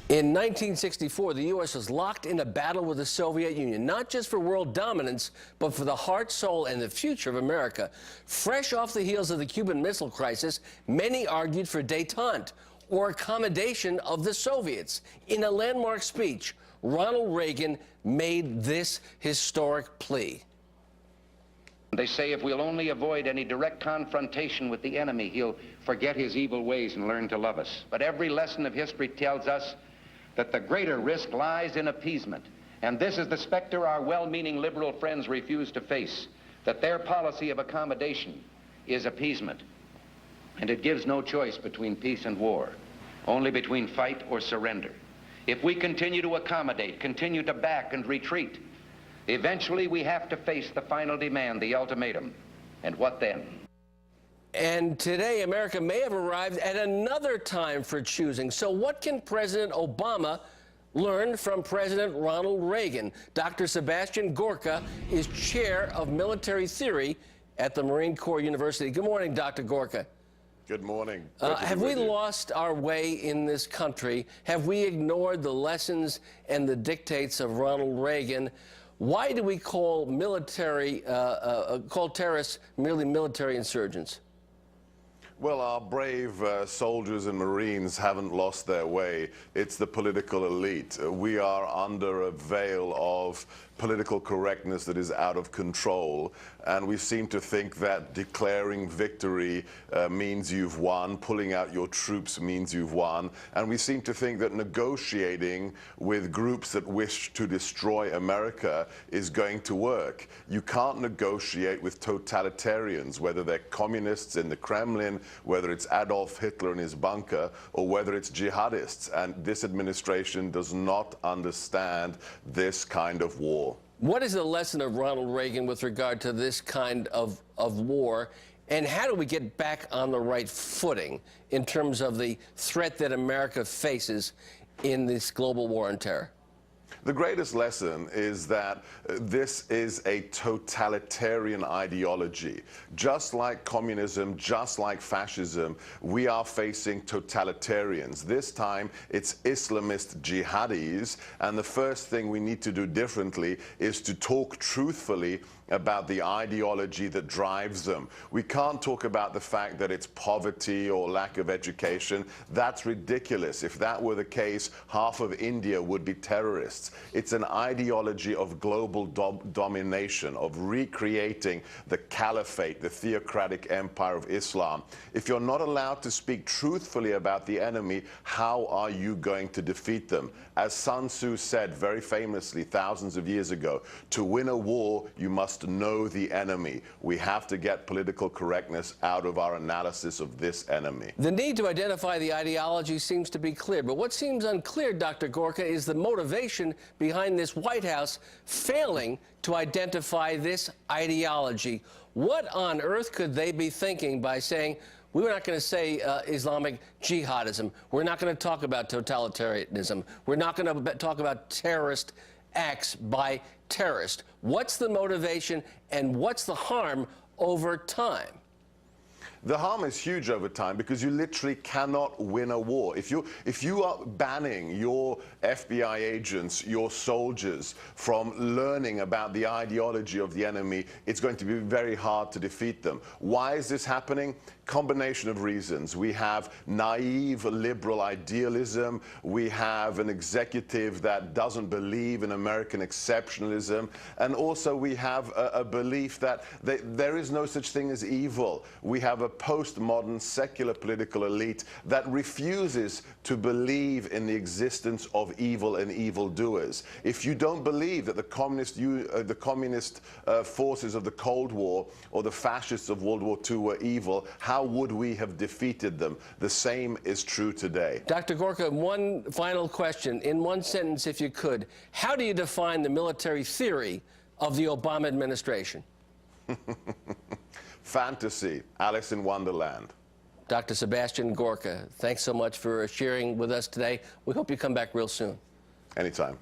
In 1964, the U.S. was locked in a battle with the Soviet Union, not just for world dominance, but for the heart, soul, and the future of America. Fresh off the heels of the Cuban Missile Crisis, many argued for détente, or accommodation of the Soviets. In a landmark speech, Ronald Reagan made this historic plea. They say if we'll only avoid any direct confrontation with the enemy, he'll forget his evil ways and learn to love us. But every lesson of history tells us that the greater risk lies in appeasement. And this is the specter our well-meaning liberal friends refuse to face, that their policy of accommodation is appeasement. And it gives no choice between peace and war, only between fight or surrender. If we continue to accommodate, continue to back and retreat, eventually we have to face the final demand, the ultimatum. And what then? And today, America may have arrived at another time for choosing. So what can President Obama learn from President Ronald Reagan? Dr. Sebastian Gorka is chair of military theory at the Marine Corps University. Good morning, Dr. Gorka. Good morning. Have we lost our way in this country? Have we ignored the lessons and the dictates of Ronald Reagan? Why do we call terrorists merely military insurgents? Well, our brave soldiers and Marines haven't lost their way. It's the political elite. We are under a veil of political correctness that is out of control, and we seem to think that declaring victory means you've won, pulling out your troops means you've won, and we seem to think that negotiating with groups that wish to destroy America is going to work. You can't negotiate with totalitarians, whether they're communists in the Kremlin, whether it's Adolf Hitler in his bunker, or whether it's jihadists, and this administration does not understand this kind of war. What is the lesson of Ronald Reagan with regard to this kind of war, and how do we get back on the right footing in terms of the threat that America faces in this global war on terror? The greatest lesson is that this is a totalitarian ideology. Just like communism, just like fascism, we are facing totalitarians. This time, it's Islamist jihadis, and the first thing we need to do differently is to talk truthfully about the ideology that drives them. We can't talk about the fact that it's poverty or lack of education. That's ridiculous. If that were the case, half of India would be terrorists. It's an ideology of global domination, of recreating the caliphate, the theocratic empire of Islam. If you're not allowed to speak truthfully about the enemy, how are you going to defeat them? As Sun Tzu said very famously thousands of years ago, to win a war, you must know the enemy. We have to get political correctness out of our analysis of this enemy. The need to identify the ideology seems to be clear, but what seems unclear, Dr. Gorka, is the motivation behind this White House failing to identify this ideology. What on earth could they be thinking by saying, we're not going to say Islamic jihadism, we're not going to talk about totalitarianism, we're not going to talk about terrorist acts by terrorists? What's the motivation and what's the harm over time? The harm is huge over time because you literally cannot win a war. If you are banning your FBI agents, your soldiers, from learning about the ideology of the enemy, it's going to be very hard to defeat them. Why is this happening? Combination of reasons. We have naive liberal idealism. We have an executive that doesn't believe in American exceptionalism. And also we have a belief that there is no such thing as evil. We have a postmodern secular political elite that refuses to believe in the existence of evil and evildoers. If you don't believe that the communist forces of the Cold War or the fascists of World War II were evil, how would we have defeated them? The same is true today. Dr. Gorka, one final question. In one sentence, if you could, how do you define the military theory of the Obama administration? Fantasy, Alice in Wonderland. Dr. Sebastian Gorka, thanks so much for sharing with us today. We hope you come back real soon. Anytime.